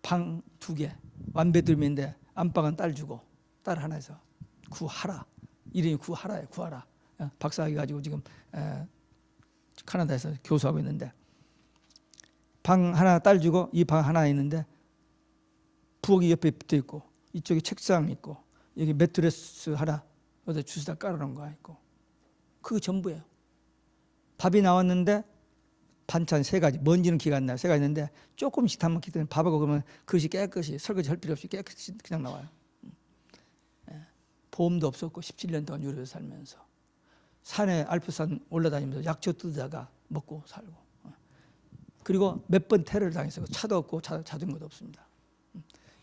방 2개 완배들인데 안방은 딸 주고 딸 하나에서 구하라, 이름이 구하라예요. 구하라. 박사학위 가지고 지금 캐나다에서 교수하고 있는데 방 하나 딸 주고 이 방 하나 있는데 부엌이 옆에 붙어 있고 이쪽에 책상 있고 여기 매트레스 하나 어디다 주스다 깔아놓은 거 있고 그거 전부예요. 밥이 나왔는데 반찬 3가지, 뭔지는 기가 안 나요. 3가지 있는데 조금씩 담았기 때문에 밥하고 그러면 그것이 깨끗이 설거지 할 필요 없이 깨끗이 그냥 나와요. 보험도 없었고 17년 동안 유럽에서 살면서 산에 알프산 올라다니면서 약초 뜯다가 먹고 살고, 그리고 몇 번 테러를 당했어요. 차도 없고 자전거도 없습니다.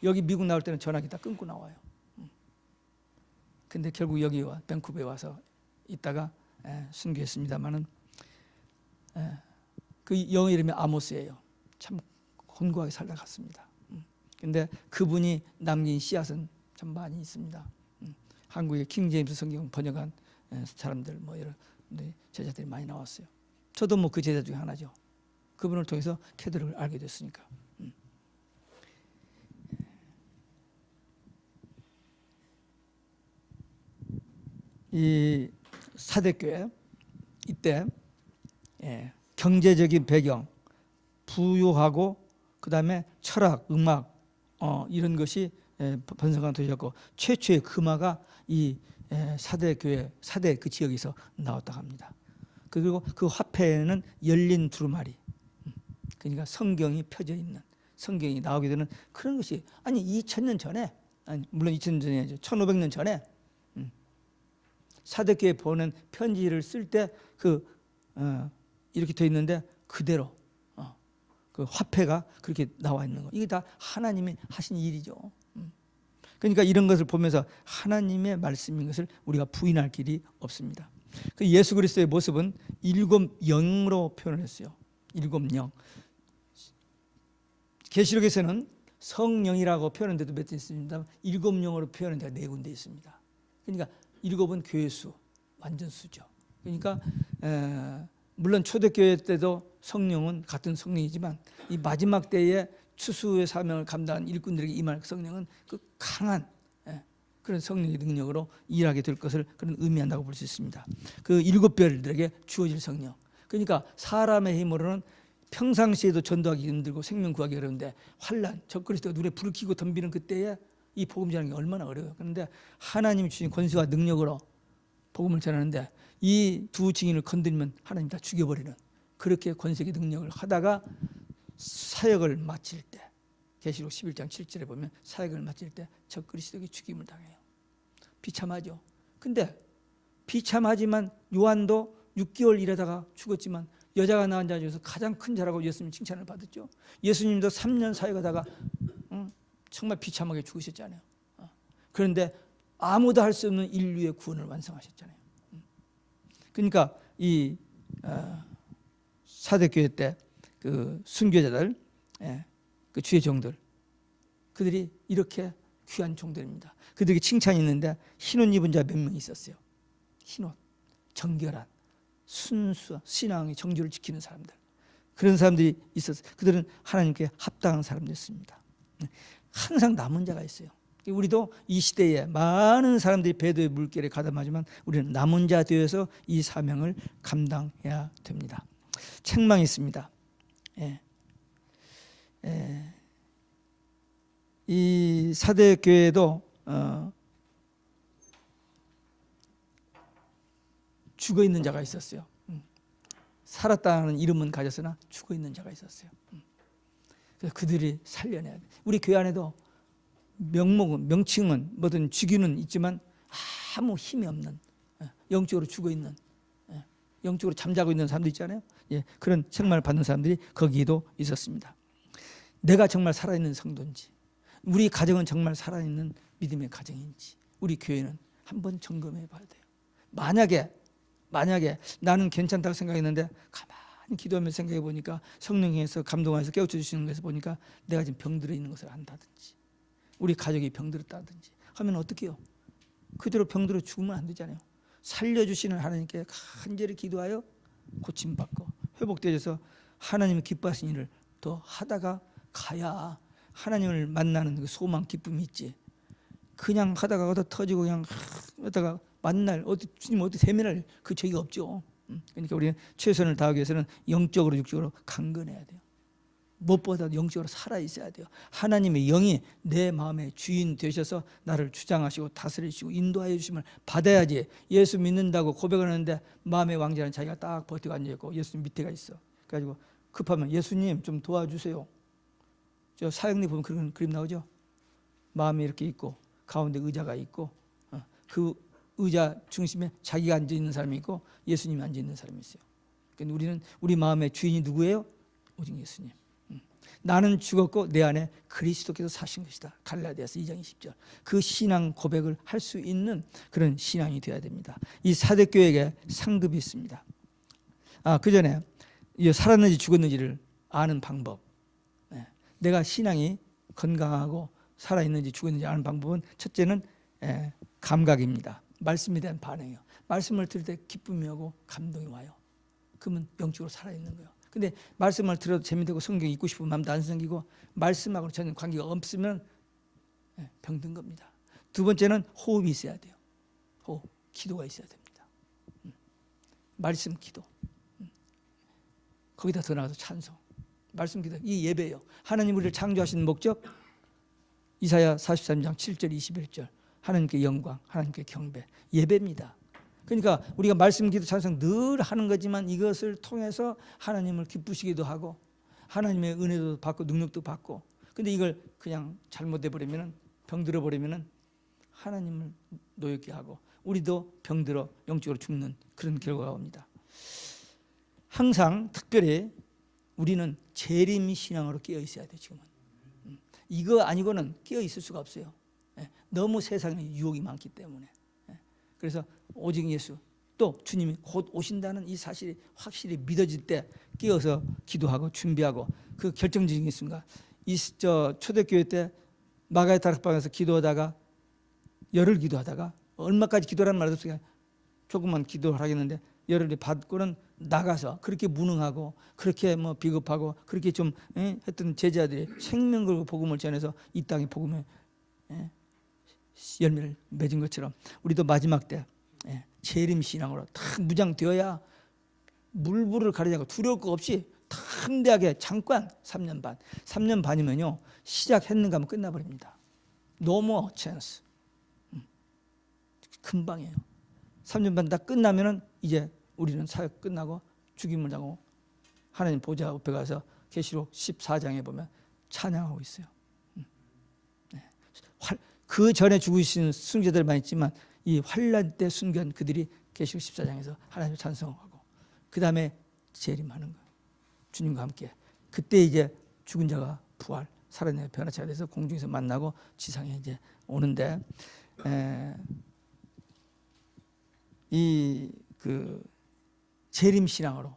여기 미국 나올 때는 전화기 다 끊고 나와요. 근데 결국 여기 밴쿠버에 와서 있다가 순교했습니다만은 그 영어 이름이 아모스예요. 참 곤고하게 살다 갔습니다. 근데 그분이 남긴 씨앗은 참 많이 있습니다. 한국의 킹제임스 성경 번역한 사람들 뭐 이런 제자들이 많이 나왔어요. 저도 뭐 그 제자 중에 하나죠. 그분을 통해서 캐톨릭을 알게 됐으니까. 이 사대교회 이때 경제적인 배경, 부요하고 그 다음에 철학, 음악 이런 것이 번성한 도시였고 최초의 금화가 이 사대 교회, 사대 그 지역에서 나왔다고 합니다. 그리고 그 화폐에는 열린 두루마리, 그러니까 성경이 펴져 있는, 성경이 나오게 되는 그런 것이, 아니 2000년 전에, 아니 물론 2000년 전이 아니죠, 1500년 전에 사대 교회에 보낸 편지를 쓸 때 이렇게 돼 있는데 그대로 그 화폐가 그렇게 나와 있는 거. 이게 다 하나님이 하신 일이죠. 그러니까 이런 것을 보면서 하나님의 말씀인 것을 우리가 부인할 길이 없습니다. 그 예수 그리스도의 모습은 일곱 영으로 표현을 했어요. 일곱 영. 계시록에서는 성령이라고 표현한 데도 몇 개 있습니다. 일곱 영으로 표현한 데가 네 군데 있습니다. 그러니까 일곱은 교회 수, 완전 수죠. 그러니까 물론 초대교회 때도 성령은 같은 성령이지만 이 마지막 때에 추수의 사명을 감당한 일꾼들에게 임할 성령은 그 강한 그런 성령의 능력으로 일하게 될 것을 그런 의미한다고 볼 수 있습니다. 그 일곱 별들에게 주어질 성령. 그러니까 사람의 힘으로는 평상시에도 전도하기 힘들고 생명 구하기 어려운데 환난, 적그리스도가 눈에 불을 켜고 덤비는 그때에 이 복음 전하는 게 얼마나 어려워요. 그런데 하나님이 주신 권세와 능력으로 복음을 전하는데 이 두 증인을 건드리면 하나님 다 죽여버리는, 그렇게 권세의 능력을 하다가 사역을 마칠 때, 계시록 11장 7절에 보면 사역을 마칠 때 적그리스도에게 죽임을 당해요. 비참하죠. 근데 비참하지만 요한도 6개월 일하다가 죽었지만 여자가 낳은 자 중에서 가장 큰 자라고 예수님 칭찬을 받았죠. 예수님도 3년 사역하다가 정말 비참하게 죽으셨잖아요. 그런데 아무도 할 수 없는 인류의 구원을 완성하셨잖아요. 그러니까 이 사대교회 때 그 순교자들, 그 주의 종들, 그들이 이렇게 귀한 종들입니다. 그들에게 칭찬이 있는데 흰옷 입은 자 몇 명 있었어요. 흰옷, 정결한, 순수, 신앙의 정조를 지키는 사람들, 그런 사람들이 있었어요. 그들은 하나님께 합당한 사람들이었습니다. 항상 남은 자가 있어요. 우리도 이 시대에 많은 사람들이 배도의 물결에 가담하지만 우리는 남은 자 되어서 이 사명을 감당해야 됩니다. 책망이 있습니다. 이 사대교회도 죽어있는 자가 있었어요. 살았다는 이름은 가졌으나 죽어있는 자가 있었어요. 그래서 그들이 살려내야 돼. 우리 교회 안에도 명목은, 명칭은 뭐든 직위는 있지만 아무 힘이 없는, 영적으로 죽어있는, 영적으로 잠자고 있는 사람들 있잖아요. 그런 책망을 받는 사람들이 거기에도 있었습니다. 내가 정말 살아있는 성도인지, 우리 가정은 정말 살아있는 믿음의 가정인지 우리 교회는 한번 점검해 봐야 돼요. 만약에 나는 괜찮다고 생각했는데 가만히 기도하면서 생각해 보니까 성령께서 감동하셔서 깨우쳐 주시는 것을 보니까 내가 지금 병들어 있는 것을 안다든지 우리 가족이 병들었다든지 하면 어떻게 해요? 그대로 병들어 죽으면 안 되잖아요. 살려주시는 하나님께 간절히 기도하여 고침받고 회복되어서 하나님의 기뻐하신 일을 더 하다가 가야 하나님을 만나는 그 소망, 기쁨이 있지. 그냥 하다가 얻어 터지고 그냥 하다가 만날, 주님 어디 세면할 그 저기가 없죠. 그러니까 우리는 최선을 다하기 위해서는 영적으로 육적으로 강건해야 돼요. 무엇보다 영적으로 살아있어야 돼요. 하나님의 영이 내 마음의 주인 되셔서 나를 주장하시고 다스리시고 인도하여 주심을 받아야지. 예수 믿는다고 고백하는데 마음의 왕자는 자기가 딱 버티고 앉아있고 예수님 밑에가 있어. 그래가지고 급하면 예수님 좀 도와주세요. 저 사형리 보면 그런 그림 나오죠. 마음이 이렇게 있고 가운데 의자가 있고 그 의자 중심에 자기가 앉아있는 사람이 있고 예수님이 앉아있는 사람이 있어요. 그러니까 우리는 우리 마음의 주인이 누구예요? 오직 예수님. 나는 죽었고 내 안에 그리스도께서 사신 것이다. 갈라디아서 2장 20절. 그 신앙 고백을 할 수 있는 그런 신앙이 되어야 됩니다. 이 사대교회에게 상급이 있습니다. 그 전에 살았는지 죽었는지를 아는 방법, 내가 신앙이 건강하고 살아있는지 죽었는지 아는 방법은 첫째는 감각입니다. 말씀에 대한 반응이에요. 말씀을 들을 때 기쁨이 오고 감동이 와요. 그러면 영적으로 살아있는 거예요. 근데 말씀을 들어도 재미되고 성경 읽고 싶은 마음도 안 생기고 말씀하고는 전혀 관계가 없으면 병든 겁니다. 두 번째는 호흡이 있어야 돼요. 호흡, 기도가 있어야 됩니다. 말씀 기도. 거기다 더 나아가서 찬송. 말씀 기도 이 예배예요. 하나님 우리를 창조하신 목적 이사야 43장 7절 21절 하나님께 영광, 하나님께 경배, 예배입니다. 그러니까 우리가 말씀 기도 찬송 늘 하는 거지만 이것을 통해서 하나님을 기쁘시기도 하고 하나님의 은혜도 받고 능력도 받고, 근데 이걸 그냥 잘못해 버리면은 병들어 버리면은 하나님을 노엽게 하고 우리도 병들어 영적으로 죽는 그런 결과가 옵니다. 항상 특별히 우리는 재림 신앙으로 깨어 있어야 돼요. 지금은 이거 아니고는 깨어 있을 수가 없어요. 너무 세상에 유혹이 많기 때문에. 그래서 오직 예수, 또 주님이 곧 오신다는 이 사실이 확실히 믿어질 때 깨어서 기도하고 준비하고, 그 결정적인 순간, 초대교회 때 마가의 다락방에서 기도하다가 열흘 기도하다가, 얼마까지 기도라는 말도 없어요. 조금만 기도를 하겠는데 열흘이 받고는 나가서 그렇게 무능하고 그렇게 뭐 비겁하고 그렇게 좀 했던 제자들이 생명 걸고 복음을 전해서 이 땅에 복음의 열매를 맺은 것처럼 우리도 마지막 때 재림 신앙으로 탁 무장되어야 물불을 가리지 않고 두려울 것 없이 담대하게 잠깐 3년 반, 3년 반이면요 시작했는가 하면 끝나버립니다. No more chance. 금방이에요. 3년 반 다 끝나면은 이제 우리는 사역 끝나고 죽임을 당하고 하나님 보좌 앞에 가서 계시록 14장에 보면 찬양하고 있어요. 그 전에 죽으신 순교자들만 있지만 이 환난 때 순교한 그들이 계시록 14장에서 하나님을 찬송하고 그 다음에 재림하는 거예요. 주님과 함께. 그때 이제 죽은 자가 부활, 살아내 변화체가 돼서 공중에서 만나고 지상에 이제 오는데, 이 그 재림 신앙으로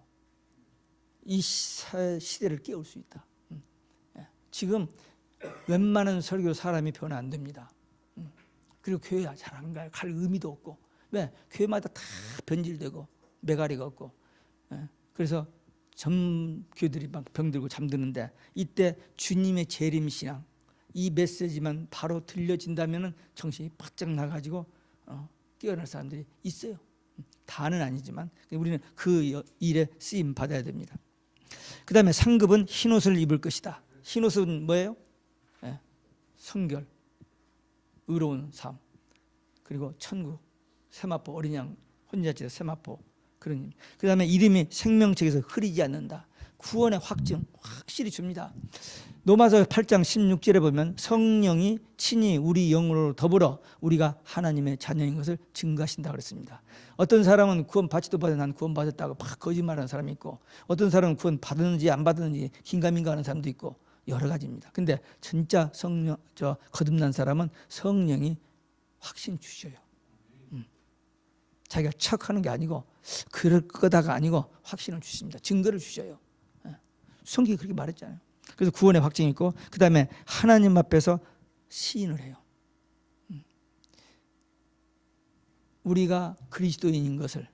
이 시대를 깨울 수 있다. 지금 웬만한 설교 사람이 변화 안 됩니다. 그리고 교회 잘 안 가요. 갈 의미도 없고. 왜? 교회마다 다 변질되고 메가리가 없고. 그래서 교회들이 막 병들고 잠드는데, 이때 주님의 재림 신앙 이 메시지만 바로 들려진다면 정신이 바짝 나가지고 깨어날 사람들이 있어요. 다는 아니지만 우리는 그 일에 쓰임 받아야 됩니다. 그 다음에 상급은 흰옷을 입을 것이다. 흰옷은 뭐예요? 성결, 의로운 삶, 그리고 천국, 세마포, 어린 양 혼자지의 세마포, 그런. 그 다음에 이름이 생명책에서 흐리지 않는다. 구원의 확증 확실히 줍니다. 로마서 8장 16절에 보면 성령이 친히 우리 영으로 더불어 우리가 하나님의 자녀인 것을 증거하신다 그랬습니다. 어떤 사람은 구원 받지도 받아 난 구원 받았다고 막 거짓말하는 사람이 있고, 어떤 사람은 구원 받았는지 안 받았는지 긴가민가하는 사람도 있고, 여러 가지입니다. 근데 진짜 거듭난 사람은 성령이 확신 주셔요. 자기가 척하는 게 아니고 그럴 거다가 아니고 확신을 주십니다. 증거를 주셔요. 성경이 그렇게 말했잖아요. 그래서 구원의 확증이 있고, 그 다음에 하나님 앞에서 시인을 해요. 우리가 그리스도인인 것을,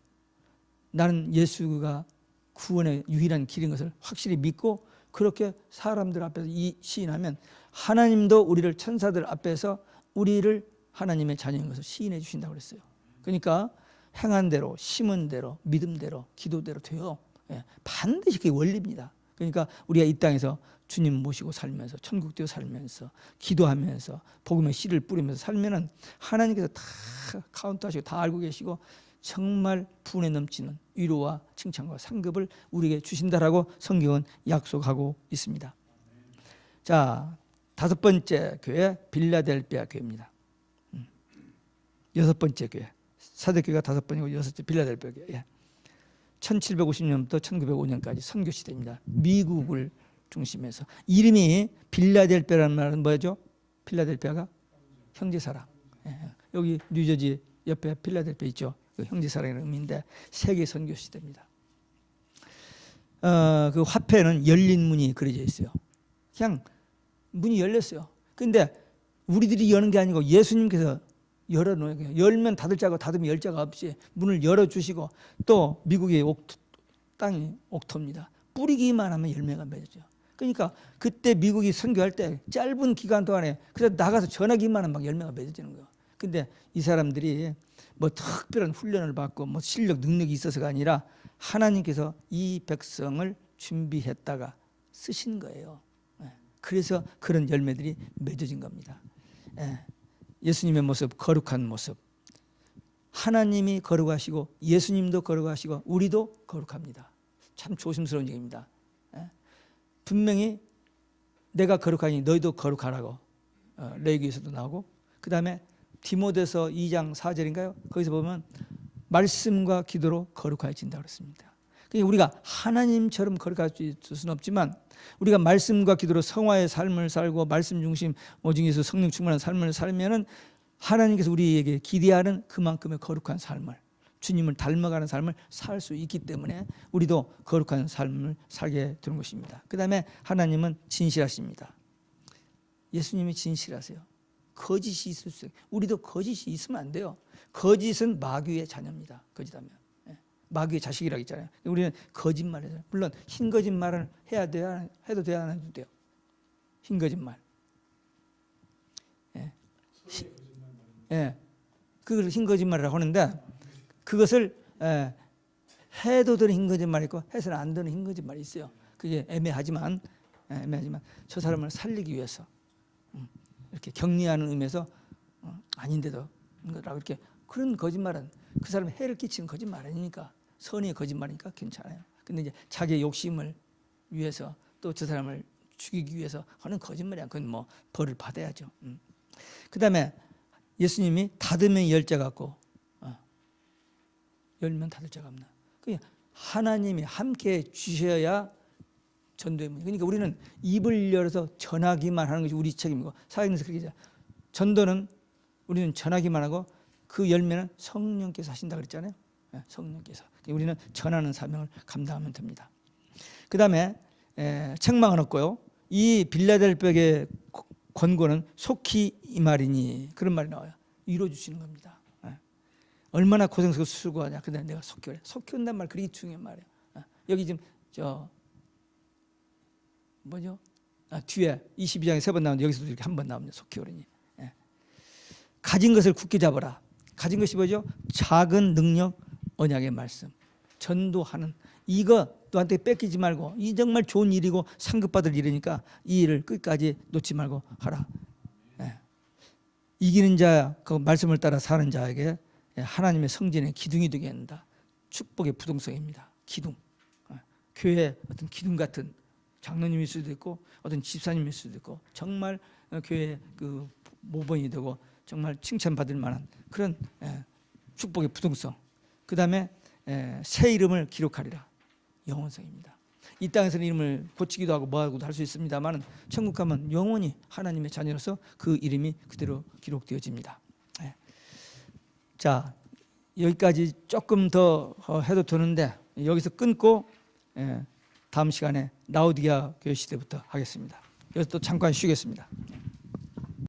나는 예수가 구원의 유일한 길인 것을 확실히 믿고 그렇게 사람들 앞에서 이 시인하면 하나님도 우리를 천사들 앞에서 우리를 하나님의 자녀인 것을 시인해 주신다고 그랬어요. 그러니까 행한 대로, 심은 대로, 믿음대로, 기도대로 돼요. 반드시 그게 원리입니다. 그러니까 우리가 이 땅에서 주님 모시고 살면서, 천국되어 살면서, 기도하면서, 복음의 씨를 뿌리면서 살면은 하나님께서 다 카운트하시고 다 알고 계시고 정말 분에 넘치는 위로와 칭찬과 상급을 우리에게 주신다라고 성경은 약속하고 있습니다. 자, 5번째 교회 빌라델피아 교회입니다. 6번째 교회, 사도교회가 5번이고 6번째 빌라델피아 교회. 1750년부터 1905년까지 선교 시대입니다. 미국을 중심해서. 이름이 빌라델피아라는 말은 뭐죠? 필라델피아가 형제사랑. 여기 뉴저지 옆에 필라델피아 있죠. 그 형제사랑이라는 의미인데 세계 선교 시대입니다. 그 화폐는 열린 문이 그려져 있어요. 그냥 문이 열렸어요. 근데 우리들이 여는 게 아니고 예수님께서 열어놓아요. 열면 닫을 자고 닫으면 열 자가 없이 문을 열어주시고, 또 미국의 땅이 옥토입니다. 뿌리기만 하면 열매가 맺어져. 그러니까 그때 미국이 선교할 때 짧은 기간 동안에 그래서 나가서 전하기만 하면 막 열매가 맺어지는 거예요. 근데 이 사람들이 뭐 특별한 훈련을 받고 뭐 실력 능력이 있어서가 아니라 하나님께서 이 백성을 준비했다가 쓰신 거예요. 그래서 그런 열매들이 맺어진 겁니다. 예수님의 모습, 거룩한 모습. 하나님이 거룩하시고 예수님도 거룩하시고 우리도 거룩합니다. 참 조심스러운 얘기입니다. 분명히 내가 거룩하니 너희도 거룩하라고 레위기에서도 나오고, 그 다음에 디모데서 2장 4절인가요? 거기서 보면 말씀과 기도로 거룩해진다고 그랬습니다. 그러니까 우리가 하나님처럼 거룩할 수는 없지만 우리가 말씀과 기도로 성화의 삶을 살고 말씀 중심 오직 예수 성령 충만한 삶을 살면은 하나님께서 우리에게 기대하는 그만큼의 거룩한 삶을, 주님을 닮아가는 삶을 살 수 있기 때문에 우리도 거룩한 삶을 살게 되는 것입니다. 그 다음에 하나님은 진실하십니다. 예수님이 진실하세요. 거짓이 있을 수 있어요. 우리도 거짓이 있으면 안 돼요. 거짓은 마귀의 자녀입니다. 거짓하면. 마귀의 자식이라고 했잖아요. 우리는 거짓말을 해요. 물론 흰 거짓말을 해야 돼야, 해도 돼야 안 해도 돼요. 흰 거짓말. 그걸 흰 거짓말이라고 하는데, 그것을 해도 되는 흰 거짓말이 있고 해서는 안 되는 흰 거짓말이 있어요. 그게 애매하지만 저 사람을 살리기 위해서 이렇게 격리하는 의미에서 아닌데도 라고 이렇게, 그런 거짓말은 그 사람에 해를 끼치는 거짓말 아니니까, 선의의 거짓말이니까 괜찮아요. 근데 이제 자기의 욕심을 위해서 또 저 사람을 죽이기 위해서 하는 거짓말이야. 그건 뭐 벌을 받아야죠. 그 다음에 예수님이 닫으면 열 자가 없고 열면 닫을 자가 없나. 하나님이 함께 주셔야 전도의 문이. 그러니까 우리는 입을 열어서 전하기만 하는 것이 우리 책임이고, 사역에서 그렇게 전도는 우리는 전하기만 하고 그 열매는 성령께서 하신다 그랬잖아요. 성령께서. 우리는 전하는 사명을 감당하면 됩니다. 그 다음에 책망은 없고요. 이 빌라델베의 권고는 속히 이 말이니, 그런 말이 나와요. 이루어 주시는 겁니다. 얼마나 고생스럽고 수고하냐. 근데 내가 속히 오래. 속히 온단 말, 그게 중요한 말이에요. 여기 지금 뒤에 22장에 3번 나오는데 여기서도 이렇게 한 번 나옵니다. 속히 오르니. 가진 것을 굳게 잡아라. 가진 것이 뭐죠? 작은 능력, 언약의 말씀. 전도하는 이거 너한테 뺏기지 말고, 이 정말 좋은 일이고 상급받을 일이니까 이 일을 끝까지 놓지 말고 하라. 이기는 자, 그 말씀을 따라 사는 자에게 하나님의 성전의 기둥이 되게 한다. 축복의 부동성입니다. 기둥. 교회 어떤 기둥 같은 장로님일 수도 있고 어떤 집사님일 수도 있고, 정말 교회 그 모범이 되고 정말 칭찬받을 만한 그런 축복의 부동성. 그 다음에 새 이름을 기록하리라. 영원성입니다. 이 땅에서는 이름을 고치기도 하고 뭐하고도 할 수 있습니다만, 천국 가면 영원히 하나님의 자녀로서 그 이름이 그대로 기록되어집니다. 자, 여기까지 조금 더 해도 되는데 여기서 끊고 다음 시간에 라오디게아 교회 시대부터 하겠습니다. 여기서 또 잠깐 쉬겠습니다.